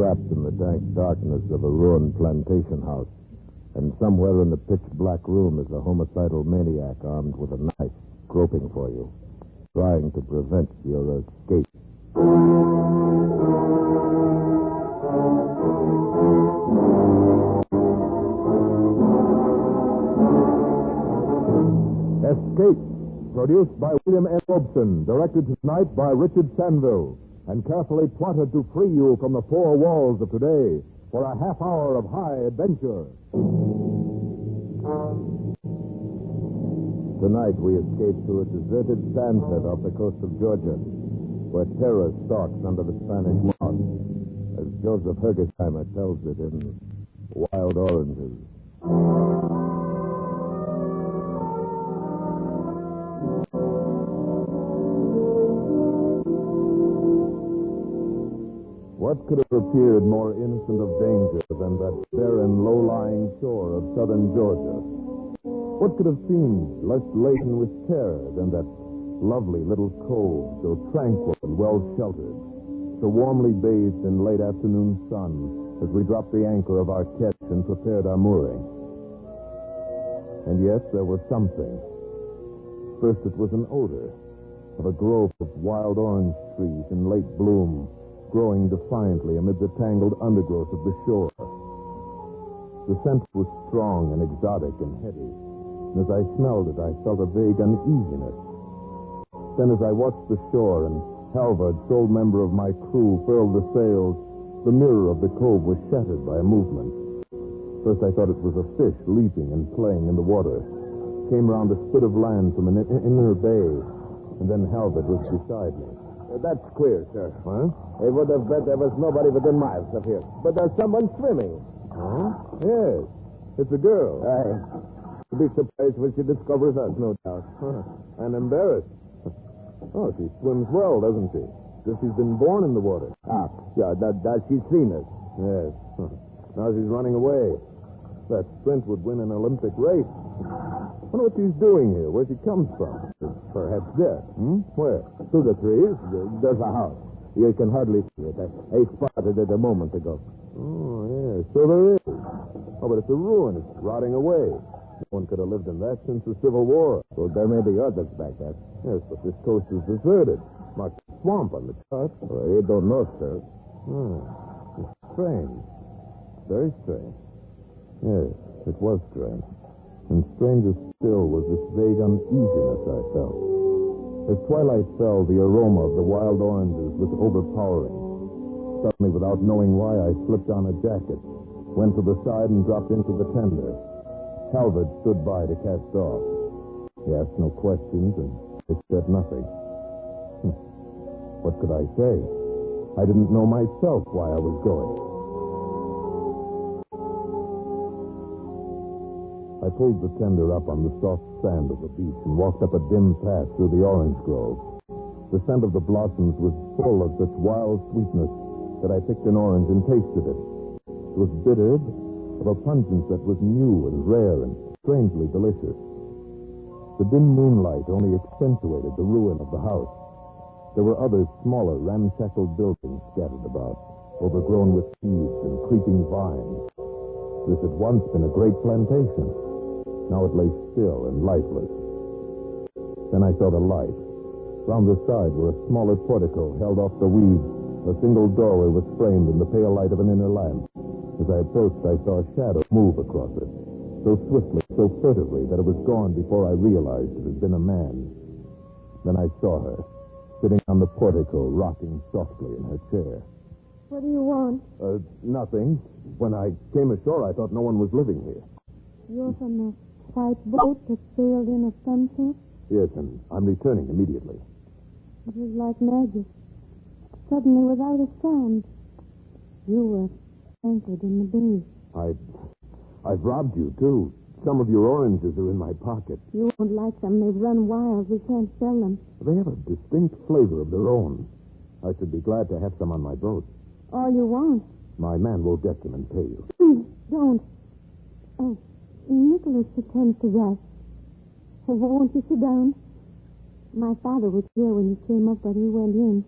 trapped in the dank darkness of a ruined plantation house. And somewhere in the pitch-black room is a homicidal maniac armed with a knife, groping for you, trying to prevent your escape. Escape, produced by William N. Robson, directed tonight by Richard Sanville, and carefully plotted to free you from the four walls of today for a half hour of high adventure. Tonight we escape to a deserted sandpit off the coast of Georgia, where terror stalks under the Spanish moss, as Joseph Hergesheimer tells it in Wild Oranges. What could have appeared more innocent of danger than that barren, low-lying shore of southern Georgia? What could have seemed less laden with terror than that lovely little cove, so tranquil and well-sheltered, so warmly bathed in late afternoon sun as we dropped the anchor of our ketch and prepared our mooring? And yet there was something. First it was an odor of a grove of wild orange trees in late bloom, growing defiantly amid the tangled undergrowth of the shore. The scent was strong and exotic and heady, and as I smelled it, I felt a vague uneasiness. Then as I watched the shore and Halvard, sole member of my crew, furled the sails, the mirror of the cove was shattered by a movement. First I thought it was a fish leaping and playing in the water. Came round a spit of land from an inner bay, and then Halvard was beside me. That's clear, sir. Huh? It would have bet there was nobody within miles of here. But there's someone swimming. Huh? Yes. It's a girl. I'll be surprised when she discovers us, no doubt. And embarrassed. Oh, she swims well, doesn't she? As if she's been born in the water. Yeah, does she seen us? Yes. Now she's running away. That sprint would win an Olympic race. I wonder what she's doing here, where she comes from. Perhaps there. Where? Through the trees. There's a house. You can hardly see it. I spotted it a moment ago. Oh, yes. So there is. Oh, but it's a ruin. It's rotting away. No one could have lived in that since the Civil War. Well, there may be others back there. Yes, but this coast is deserted. Marked a swamp on the chart. Well, you don't know, sir. It's strange. Very strange. Yes, it was strange. And stranger still was this vague uneasiness I felt. As twilight fell, the aroma of the wild oranges was overpowering. Suddenly, without knowing why, I slipped on a jacket, went to the side and dropped into the tender. Halvard stood by to cast off. He asked no questions, and I said nothing. What could I say? I didn't know myself why I was going. I pulled the tender up on the soft sand of the beach and walked up a dim path through the orange grove. The scent of the blossoms was full of such wild sweetness that I picked an orange and tasted it. It was bitter, of a pungence that was new and rare and strangely delicious. The dim moonlight only accentuated the ruin of the house. There were other smaller, ramshackle buildings scattered about, overgrown with weeds and creeping vines. This had once been a great plantation. Now it lay still and lifeless. Then I saw the light. Round the side were a smaller portico held off the weeds. A single doorway was framed in the pale light of an inner lamp. As I approached, I saw a shadow move across it, so swiftly, so furtively, that it was gone before I realized it had been a man. Then I saw her, sitting on the portico, rocking softly in her chair. What do you want? Nothing. When I came ashore, I thought no one was living here. You're from the white boat that sailed in at sunset? Yes, and I'm returning immediately. It was like magic. Suddenly, without a sound, you were anchored in the bay. I've robbed you, too. Some of your oranges are in my pocket. You won't like them. They've run wild. We can't sell them. They have a distinct flavor of their own. I should be glad to have some on my boat. All you want. My man will get them and pay you. Please, don't. Oh, Nicholas attends to that. Oh, won't you sit down? My father was here when you came up, but he went in.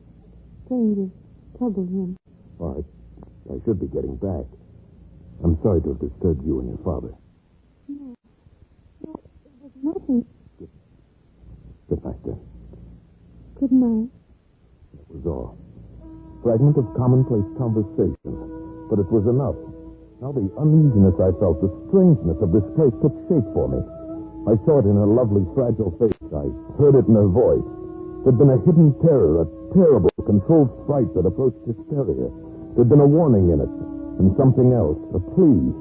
Strangers troubled him. All right. I should be getting back. I'm sorry to have disturbed you and your father. No, it was nothing. Good night, then. Good night. That was all. Fragment of commonplace conversation. But it was enough. Now the uneasiness I felt, the strangeness of this place took shape for me. I saw it in her lovely, fragile face. I heard it in her voice. There'd been a hidden terror, a terrible, controlled fright that approached hysteria. There'd been a warning in it, and something else, a plea.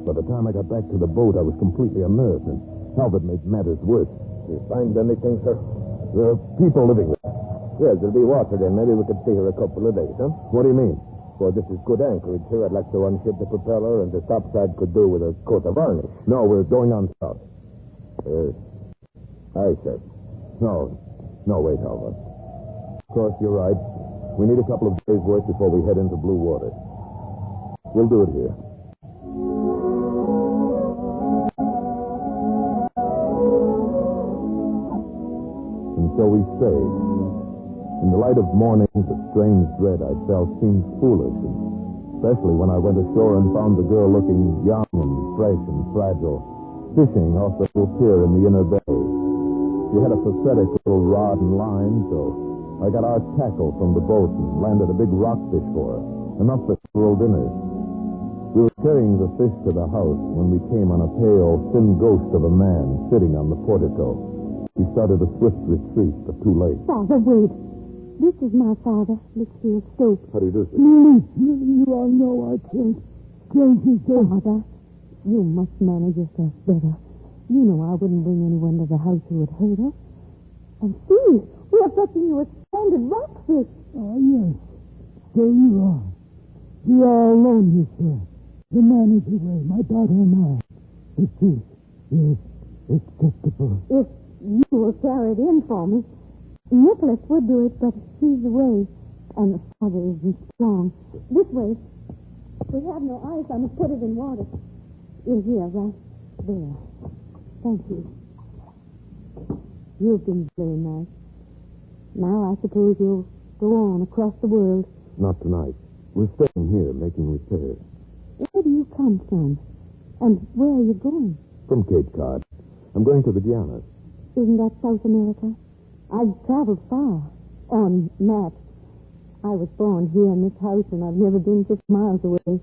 By the time I got back to the boat, I was completely unnerved, and Talbot made matters worse. You find anything, sir? There are people living there. Yes, there'll be water then. Maybe we could stay here a couple of days, huh? What do you mean? Well, this is good anchorage here. I'd like to unship the propeller, and the topside could do with a coat of varnish. No, we're going on south. Aye, sir. No, wait, Talbot. Of course, you're right. We need a couple of days' work before we head into blue water. We'll do it here. And so we stayed. In the light of morning, the strange dread I felt seemed foolish, and especially when I went ashore and found the girl looking young and fresh and fragile, fishing off the little pier in the inner bay. She had a pathetic little rod and line, so I got our tackle from the boat and landed a big rockfish for her, enough for several dinners. We were carrying the fish to the house when we came on a pale, thin ghost of a man sitting on the portico. He started a swift retreat, but too late. Father, wait. This is my father, Litchfield Stoke. How do you do, sir? Lily, you all know I can't. Father, you must manage yourself better. You know I wouldn't bring anyone to the house who would hurt us. And see, we are fetching you a splendid rockfish. Oh, yes. So you are. We are alone here, sir. The man is away, my daughter and I. The fish is acceptable. If you will carry it in for me, Nicholas would do it, but he's away, and the father isn't strong. This way. We have no ice. I must put it in water. Here, right there. Thank you. You've been very nice. Now I suppose you'll go on across the world. Not tonight. We're staying here, making repairs. Where do you come from? And where are you going? From Cape Cod. I'm going to the Guianas. Isn't that South America? I've traveled far on maps. I was born here in this house, and I've never been 6 miles away.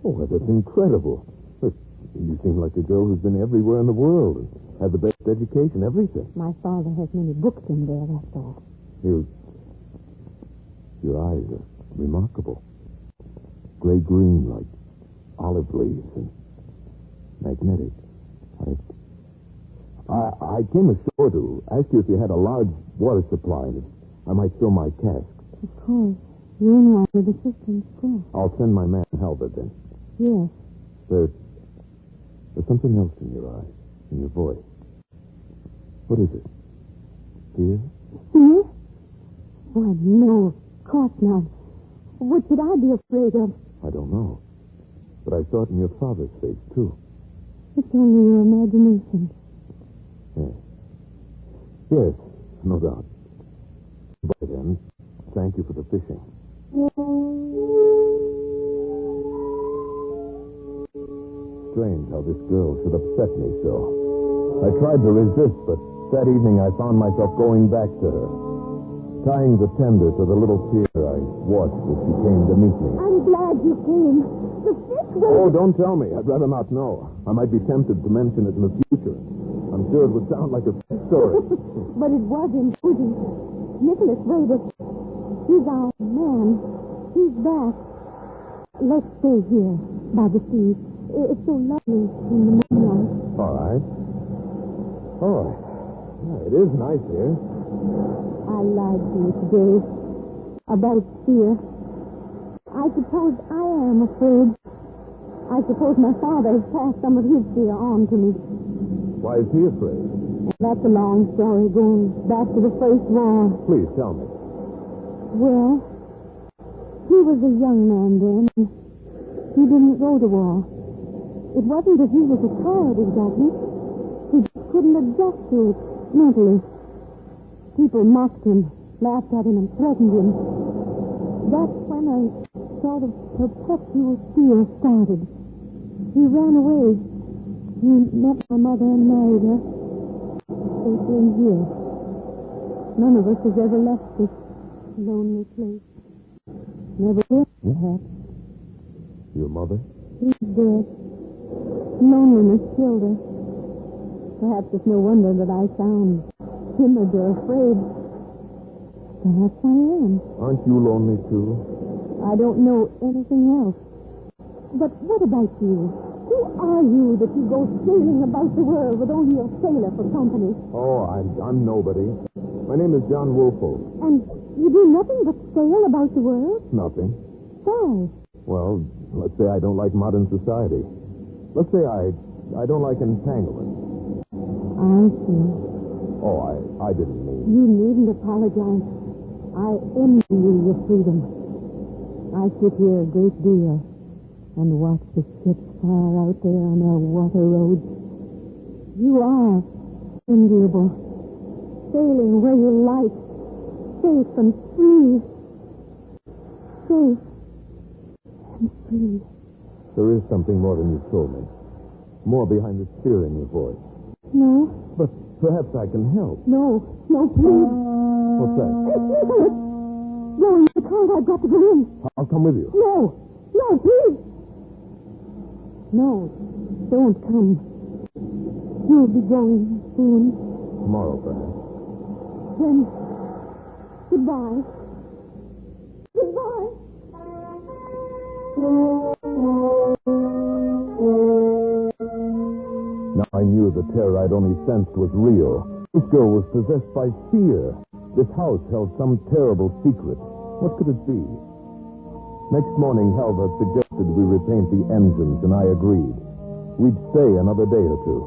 Oh, that's incredible. Look, you seem like a girl who's been everywhere in the world and had the best education, everything. My father has many books in there, that's all. Your eyes are remarkable. Gray-green, like olive leaves, and magnetic. I came ashore to ask you if you had a large water supply, and if I might fill my cask. Of course. You're in one of the systems, of course. I'll send my man Halbert then. Yes. There's something else in your eyes, in your voice. What is it? Fear? Fear? Why, no, of course not. What should I be afraid of? I don't know. But I saw it in your father's face, too. It's only your imagination. Yes, no doubt. But then, thank you for the fishing. Strange how this girl should upset me so. I tried to resist, but that evening I found myself going back to her. Tying the tender to the little pier, I watched as she came to meet me. I'm glad you came. The fish was... Oh, don't tell me. I'd rather not know. I might be tempted to mention it in the future. I'm sure it would sound like a story. But it was important. Nicholas waited. He's our man. He's back. Let's stay here by the sea. It's so lovely in the moonlight. All right. Yeah, it is nice here. I lied to you today about fear. I suppose I am afraid. I suppose my father has passed some of his fear on to me. Why is he afraid? That's a long story going back to the first war. Please tell me. Well, he was a young man then. He didn't go to war. It wasn't that he was a coward exactly. He just couldn't adjust to it mentally. People mocked him, laughed at him, and threatened him. That's when a sort of perpetual fear started. He ran away. He met my mother and married her. They came here. None of us has ever left this lonely place. Never will, perhaps. Your mother? She's dead. Loneliness killed her. Perhaps it's no wonder that I sound timid or afraid. Perhaps I am. Aren't you lonely, too? I don't know anything else. But what about you? Who are you that you go sailing about the world with only a sailor for company? Oh, I'm nobody. My name is John Woolfolk. And you do nothing but sail about the world? Nothing. Why? Well, let's say I don't like modern society. Let's say I don't like entanglement. I see. Oh, I didn't mean... You needn't apologize. I envy you your freedom. I sit here a great deal and watch the ships far out there on their water roads. You are enviable, sailing where you like, safe and free. Safe and free. There is something more than you told me. More behind the fear in your voice. No. But perhaps I can help. No, please. What's that? Nicholas! No, you can't. I've got to go in. I'll come with you. No, please. No, don't come. You'll be going soon. Tomorrow, perhaps. Then, goodbye. Goodbye. Now I knew the terror I'd only sensed was real. This girl was possessed by fear. This house held some terrible secret. What could it be? Next morning, Halvard suggested we repaint the engines, and I agreed. We'd stay another day or two.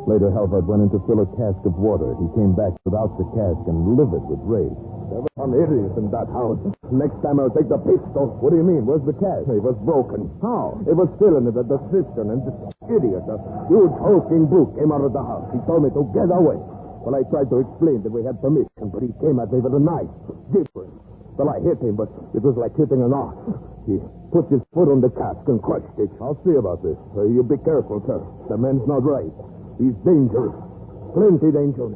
Later, Halvard went in to fill a cask of water. He came back without the cask and livid with rage. There were some idiots in that house. Next time I'll take the pistol. What do you mean? Where's the cask? It was broken. How? It was still in the cistern, and this idiot, a huge hulking brute, came out of the house. He told me to get away. Well, I tried to explain that we had permission, but he came at me with a knife, gibbering. Well, I hit him, but it was like hitting an ox. He put his foot on the cask and crushed it. I'll see about this. You be careful, sir. The man's not right. He's dangerous. Plenty dangerous.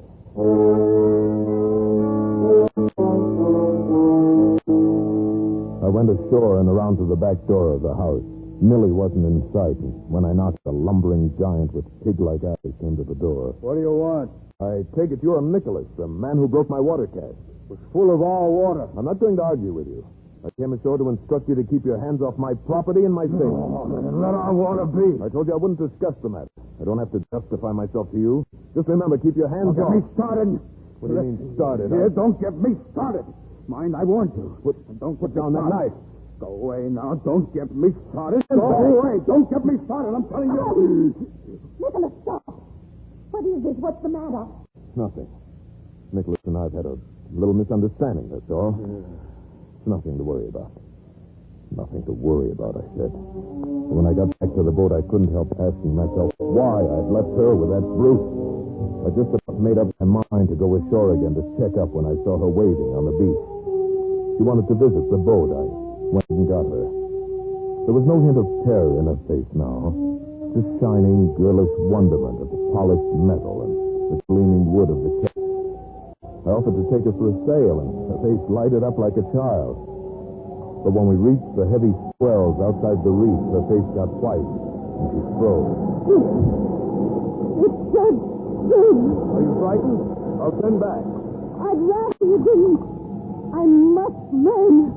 I went ashore and around to the back door of the house. Millie wasn't in sight, and when I knocked, a lumbering giant with pig-like eyes came to the door. What do you want? I take it you're Nicholas, the man who broke my water cask. It was full of all water. I'm not going to argue with you. I came ashore to instruct you to keep your hands off my property and my things. Oh, let our water be. I told you I wouldn't discuss the matter. I don't have to justify myself to you. Just remember, keep your hands Don't off. get me started. What do you mean, started? Here, don't get me started. Mind, I warned you. And don't put down that knife. Go away now. Don't get me started. Go away. Don't get me started. I'm telling you. Nicholas, stop. What is it? What's the matter? Nothing. Nicholas and I have had a little misunderstanding, that's all. It's nothing to worry about. Nothing to worry about, I said. When I got back to the boat, I couldn't help asking myself why I'd left her with that brute. I just about made up my mind to go ashore again to check up when I saw her waving on the beach. She wanted to visit the boat. I went and got her. There was no hint of terror in her face now. Just shining, girlish wonderment at the polished metal and the gleaming wood of the cask. I offered to take her for a sail, and her face lighted up like a child. But when we reached the heavy swells outside the reef, her face got white, and she froze. It's dead. Dead. Are you frightened? I'll send back. I'd rather you didn't. I must learn.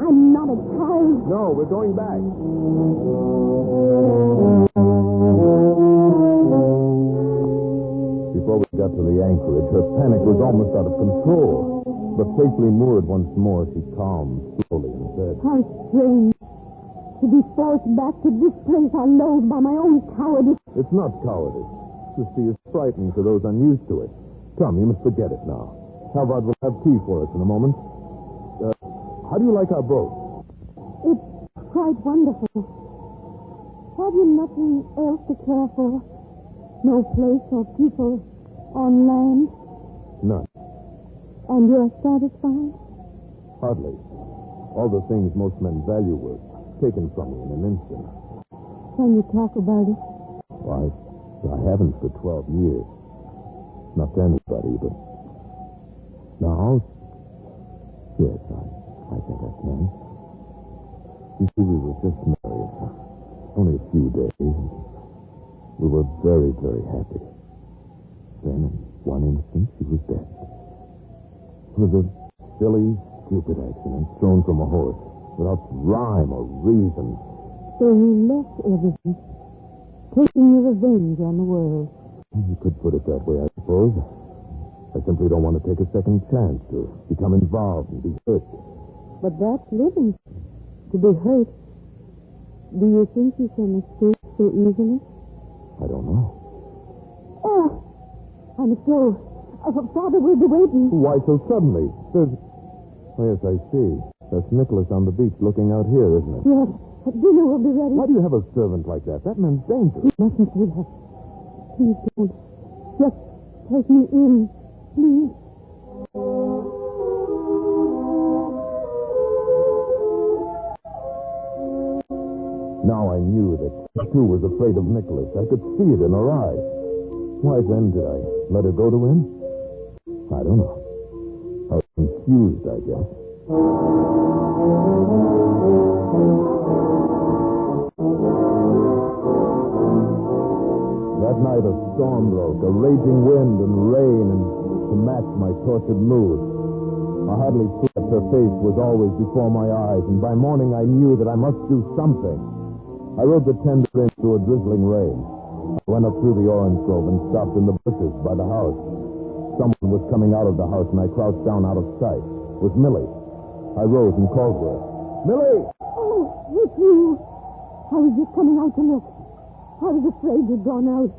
I'm not a child. No, we're going back. Before we got to the anchorage, her panic was almost out of control. But safely moored once more, she calmed slowly and said, How strange. To be forced back to this place I loathe by my own cowardice. It's not cowardice. To see is frightening to those unused to it. Come, you must forget it now. Halvard will have tea for us in a moment. How do you like our boat? It's quite wonderful. Have you nothing else to care for? No place or people on land? None. And you're satisfied? Hardly. All the things most men value were taken from me in an instant. Can you talk about it? Why, I haven't for 12 years. Not to anybody, but now, yes, I think I can. You see, we were just married. Only a few days. We were very, very happy. Then, in one instant, she was dead. It was a silly, stupid accident thrown from a horse, without rhyme or reason. So you left everything, taking your revenge on the world. You could put it that way, I suppose. I simply don't want to take a second chance to become involved and be hurt. But that's living. To be hurt. Do you think you can escape so easily? I don't know. Oh, I must go. Father will be waiting. Why so suddenly? There's... Oh, yes, I see. That's Nicholas on the beach looking out here, isn't it? Yes, dinner will be ready. Why do you have a servant like that? That man's dangerous. You mustn't say that. Please don't. Just take me in, please. Now I knew that she, too, was afraid of Nicholas. I could see it in her eyes. Why then did I let her go to him? I don't know. I was confused, I guess. That night a storm broke, a raging wind and rain, and to match my tortured mood, I hardly slept. Her face was always before my eyes, and by morning I knew that I must do something. I rode the tender in through a drizzling rain. I went up through the orange grove and stopped in the bushes by the house. Someone was coming out of the house, and I crouched down out of sight. It was Millie. I rose and called to her. Millie! Oh, it's you. I was just coming out to look. I was afraid you'd gone out.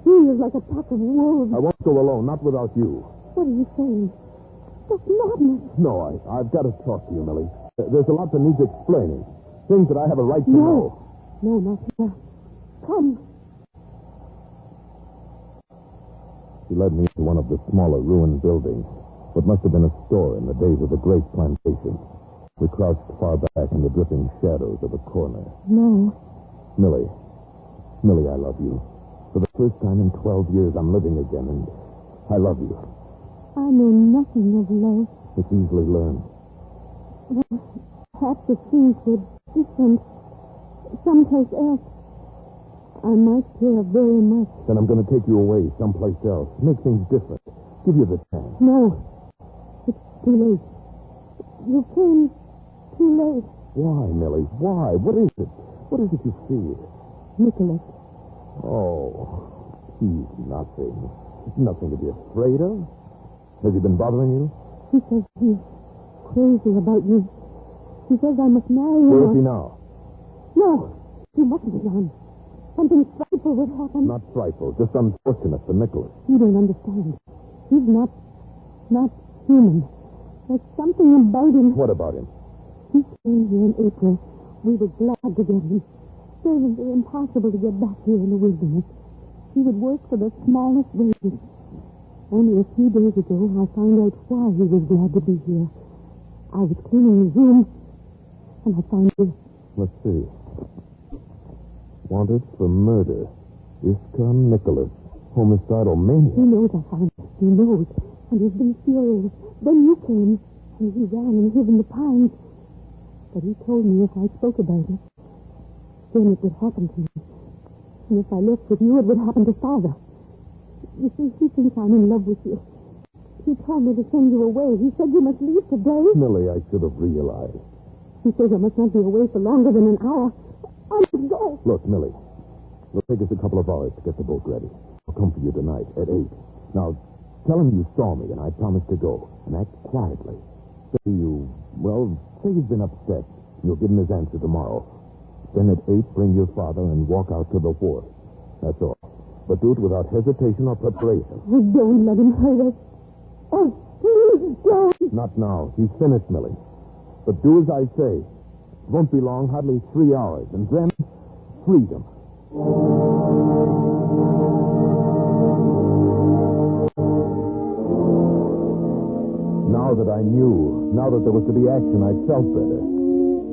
He is like a pack of wolves. I won't go alone, not without you. What are you saying? That's madness. No, I've got to talk to you, Millie. There's a lot that needs explaining. Things that I have a right to know. No, not here. Come. She led me to one of the smaller ruined buildings. What must have been a store in the days of the great plantation. We crouched far back in the dripping shadows of a corner. No. Millie, I love you. For the first time in 12 years, I'm living again, and I love you. I know nothing of love. It's easily learned. Well, perhaps if things were different, someplace else, I might care very much. Then I'm going to take you away someplace else. Make things different. Give you the chance. No. It's too late. You came too late. Why, Millie? Why? What is it? What is it you fear? Nicholas. Oh, he's nothing. Nothing to be afraid of. Has he been bothering you? He says he's crazy about you. He says I must marry him. Where is he now? No, you mustn't, John. Something frightful would happen. Not frightful, just unfortunate for Nicholas. You don't understand. He's not human. There's something about him. What about him? He came here in April. We were glad to get him. Servants are impossible to get back here in the wilderness. He would work for the smallest wages. Only a few days ago, I found out why he was glad to be here. I was cleaning his room, and I found this. Let's see. Wanted for murder. Iskon Nicholas. Homicidal maniac. He knows I found it. He knows. And he's been furious. Then you came, and he ran and hid in the pines. But he told me if I spoke about it, then it would happen to me. And if I left with you, it would happen to Father. You see, he thinks I'm in love with you. He told me to send you away. He said you must leave today. Millie, I should have realized. He says I must not be away for longer than an hour. I must go. Look, Millie, it'll take us a couple of hours to get the boat ready. I'll come for you tonight at 8. Now, tell him you saw me and I promised to go. And act quietly. Say you've been upset. You'll give him his answer tomorrow. Then at 8, bring your father and walk out to the wharf. That's all. But do it without hesitation or preparation. Oh, don't let him hurt us. Oh, please don't. Not now. He's finished, Millie. But do as I say. It won't be long, hardly 3 hours. And then, freedom. Now Now that I knew, now that there was to be action, I felt better.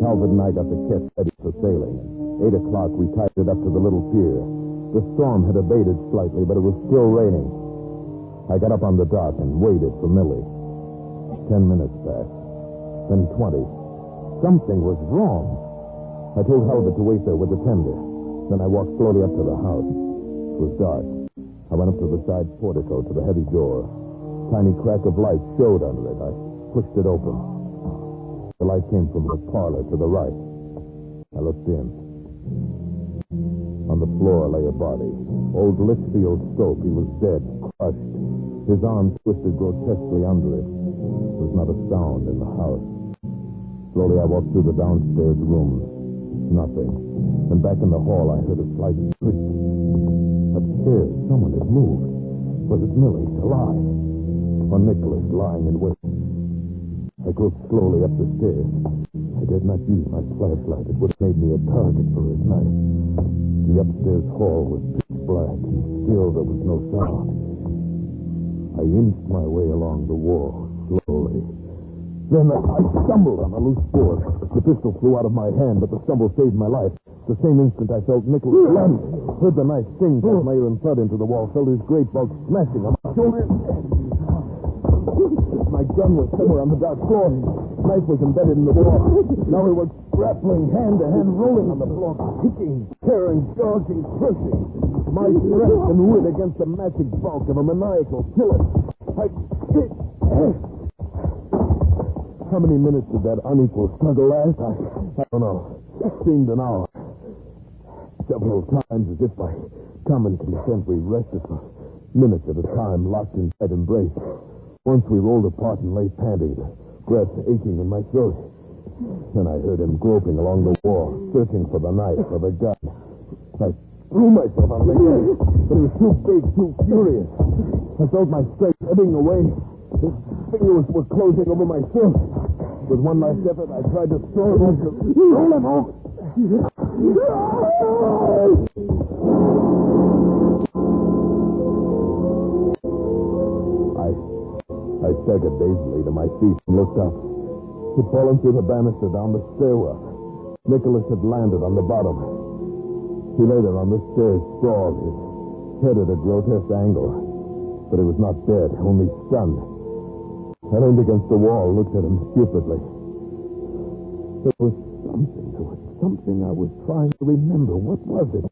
Talbot and I got the ketch ready for sailing. 8 o'clock, we tied it up to the little pier. The storm had abated slightly, but it was still raining. I got up on the dock and waited for Millie. 10 minutes passed. Then 20. Something was wrong. I told Talbot to wait there with the tender. Then I walked slowly up to the house. It was dark. I went up to the side portico to the heavy door. A tiny crack of light showed under it. I pushed it open. The light came from the parlor to the right. I looked in. On the floor lay a body. Old Litchfield Stoke. He was dead, crushed. His arms twisted grotesquely under it. There was not a sound in the house. Slowly I walked through the downstairs rooms. Nothing. And back in the hall I heard a slight creak. Upstairs, someone had moved. Was it Millie, alive? Or Nicholas, lying in wait? I groped slowly up the stairs. I dared not use my flashlight. It would have made me a target for his knife. The upstairs hall was pitch black, and still there was no sound. I inched my way along the wall, slowly. Then I stumbled on a loose board. The pistol flew out of my hand, but the stumble saved my life. The same instant I felt Nicholas lunge. Heard the knife sing past my ear and thud into the wall. Felt his great bulk smashing on my shoulder. My gun was somewhere on the dark floor. The knife was embedded in the wall. Now we were grappling hand to hand, rolling on the floor, kicking, tearing, gouging, crushing. My strength and wit against the massive bulk of a maniacal killer. How many minutes did that unequal struggle last? I don't know. It seemed an hour. Several times, as if by common consent, we rested for minutes at a time, locked in tight embrace. Once we rolled apart and lay panting, the breath aching in my throat. Then I heard him groping along the wall, searching for the knife, for the gun. I threw myself on Nicholas, but he was too big, too furious. I felt my strength ebbing away. His fingers were closing over my throat. With one last effort, I tried to throw him over, roll him over. I staggered dazedly to my feet and looked up. He'd fallen through the banister down the stairwell. Nicholas had landed on the bottom. He lay there on the stairs, sprawled, his head at a grotesque angle. But he was not dead, only stunned. I leaned against the wall, looked at him stupidly. There was something to it, something I was trying to remember. What was it?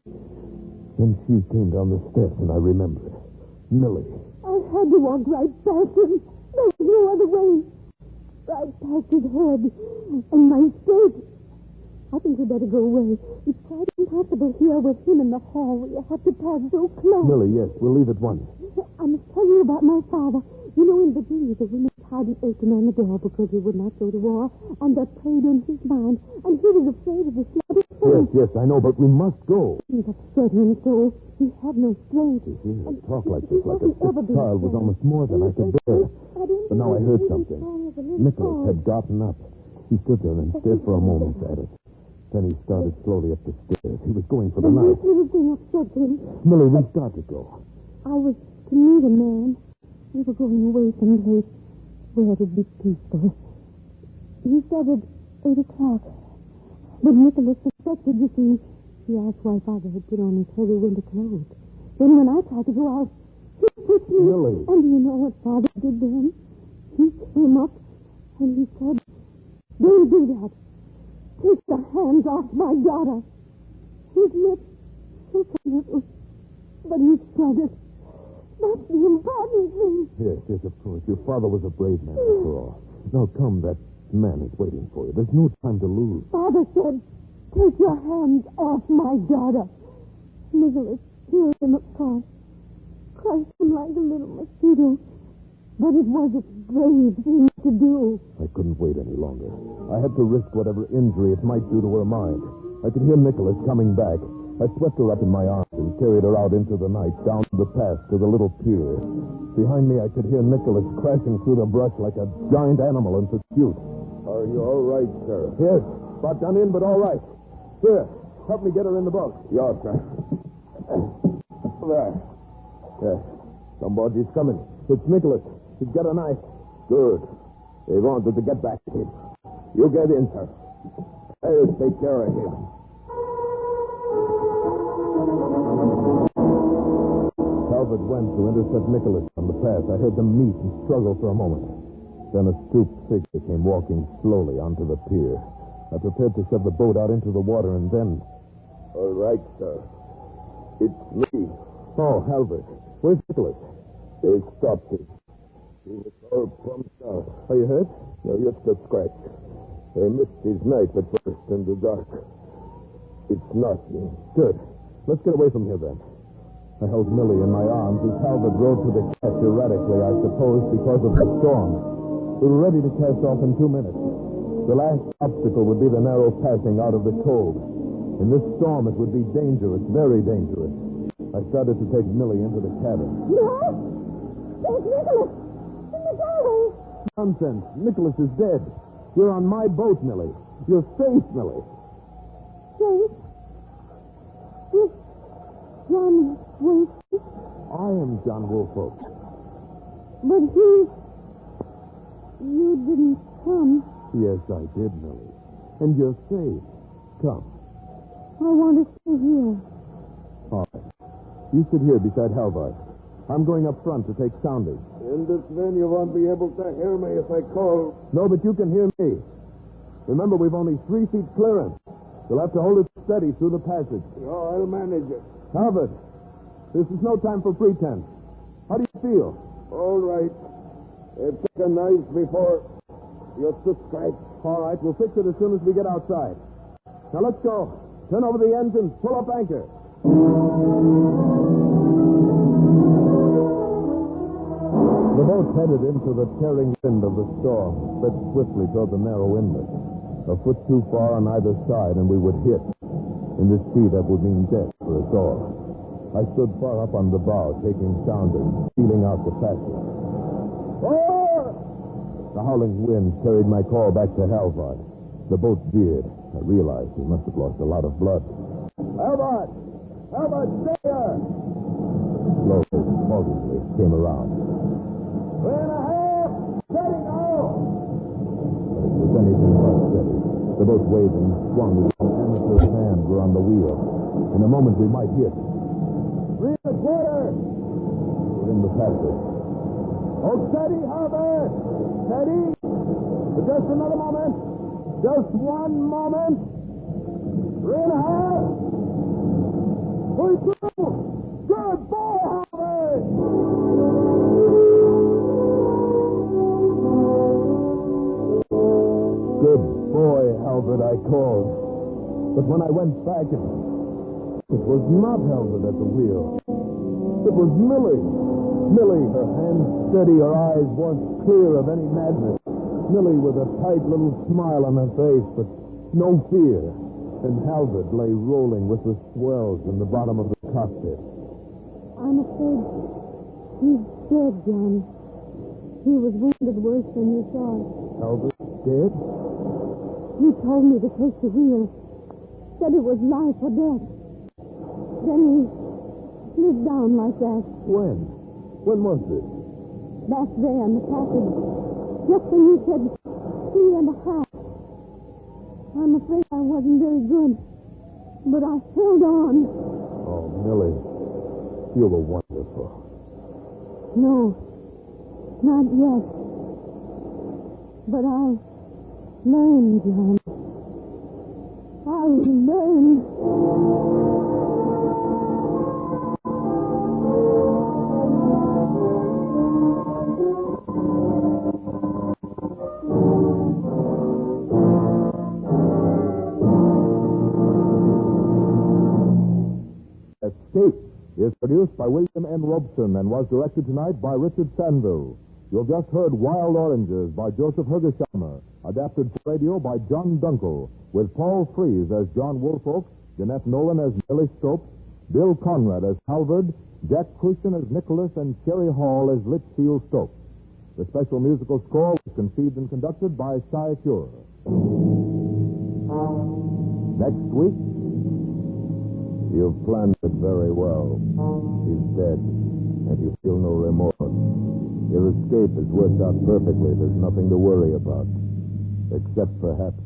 Then she came down the steps, and I remembered. Millie. I had to walk right past him. There was no other way. Right past his head. And my skirt. I think we'd better go away. It's quite impossible here with him in the hall. You have to pass so close. Millie, yes, we'll leave at once. I must tell you about my father. You know, in Virginia, the women tied an apron on the door because he would not go to war, and that played in his mind, and he was afraid of the slaughter. Yes, I know, but we must go. It upset him so. He had no strength. To hear him talk like this, like a sick child, was almost more than I could bear. But now I heard something. Nicholas had gotten up. He stood there and stared for a moment at us. Then he started slowly up the stairs. He was going for the knife. This little thing upset him. Millie, we've got to go. I was to meet a man. We were going away someplace where it'd be peaceful. He said at 8 o'clock. But Nicholas suspected, you see. He asked why Father had put on his heavy winter clothes. Then when I tried to go out, he pushed me. Millie. And do you know what Father did then? He came up and he said, "Don't do that. Take the hands off my daughter." His lips shook a little, but he said it. That's the important thing. Yes, of course. Your father was a brave man after all. Now, come, that man is waiting for you. There's no time to lose. Father said, "Take your hands off my daughter." Nicholas peeled him across, crushed him like a little mosquito. But it was a brave thing to do. I couldn't wait any longer. I had to risk whatever injury it might do to her mind. I could hear Nicholas coming back. I swept her up in my arms and carried her out into the night, down the path to the little pier. Behind me, I could hear Nicholas crashing through the brush like a giant animal in pursuit. Are you all right, sir? Yes, about done in, but all right. Here, help me get her in the boat. Yes, sir. There. Yes, somebody's coming. It's Nicholas. He's got a knife. Good. They wanted to get back to him. You get in, sir. I'll take care of him. Calvert went to intercept Nicholas on the path. I heard them meet and struggle for a moment. Then a stooped figure came walking slowly onto the pier. I prepared to shove the boat out into the water, and then... All right, sir. It's me. Oh, Calvert. Where's Nicholas? They stopped him. He was all pumped out. Are you hurt? No, just a scratch. They missed his knife at first in the dark. It's nothing. Good. Let's get away from here, then. I held Millie in my arms as Calvert rode to the catch erratically, I suppose, because of the storm. We were ready to cast off in 2 minutes. The last obstacle would be the narrow passing out of the cove. In this storm, it would be dangerous, very dangerous. I started to take Millie into the cabin. No! There's Nicholas! In the doorway! Nonsense. Nicholas is dead. You're on my boat, Millie. You're safe, Millie. Safe? Is John Wolfe? I am John Woolfolk. But you didn't come. Yes, I did, Millie. And you're safe. Come. I want to stay here. All right. You sit here beside Halvard. I'm going up front to take soundings. In this van, you won't be able to hear me if I call. No, but you can hear me. Remember, we've only 3 feet clearance. You'll have to hold it steady through the passage. Oh, I'll manage it. Halvard, this is no time for pretense. How do you feel? All right. They've taken knives before. You're too scratch. All right, we'll fix it as soon as we get outside. Now, let's go. Turn over the engines. Pull up anchor. The boat headed into the tearing wind of the storm, sped swiftly toward the narrow inlet. A foot too far on either side, and we would hit. In this sea, that would mean death for us all. I stood far up on the bow, taking soundings, feeling out the passage. Oh! The howling wind carried my call back to Halvard. The boat veered. I realized we must have lost a lot of blood. Halvard! Halvard, stay here! Slowly, haltingly, it came around. 3.5! Steady now! But it was anything but steady. The boat waved and swung as if amateur's hands were on the wheel. In a moment, we might hit. 3.25! We're in the passage. Oh, steady, Halvard! Steady! But just another moment. Just one moment. 3.5! We're through! Good boy, Halvard! Good boy, Halvard, I called. But when I went back, it was not Halvard at the wheel. It was Millie. Millie, her hands steady, her eyes once clear of any madness. Millie with a tight little smile on her face, but no fear. And Halvard lay rolling with the swells in the bottom of the cockpit. I'm afraid he's dead, John. He was wounded worse than you thought. Halvard dead? He told me to take the wheel. Said it was life or death. Then he slid down like that. When? When was this? Back there in the passage. Just when you said 3.5. I'm afraid I wasn't very good. But I held on. Oh, Millie, you were wonderful. No, not yet. But I'll learn, John. I'll learn. Escape is produced by William N. Robeson and was directed tonight by Richard Sanville. You have just heard Wild Oranges by Joseph Hergesheimer, adapted for radio by John Dunkel, with Paul Frees as John Woolfolk, Jeanette Nolan as Millie Stopes, Bill Conrad as Halvard, Jack Crucian as Nicholas, and Sherry Hall as Litchfield Stopes. The special musical score was conceived and conducted by Cy Cure. Next week, you've planned it very well. He's dead, and you feel no remorse. Your escape has worked out perfectly. There's nothing to worry about. Except, perhaps,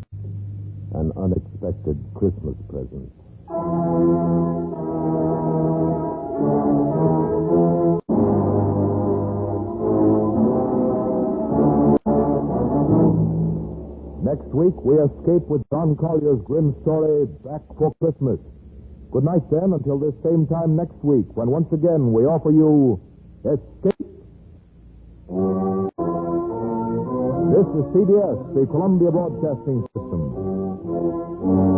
an unexpected Christmas present. Next week, we escape with John Collier's grim story, Back for Christmas. Good night, then, until this same time next week, when once again we offer you Escape. This is CBS, the Columbia Broadcasting System.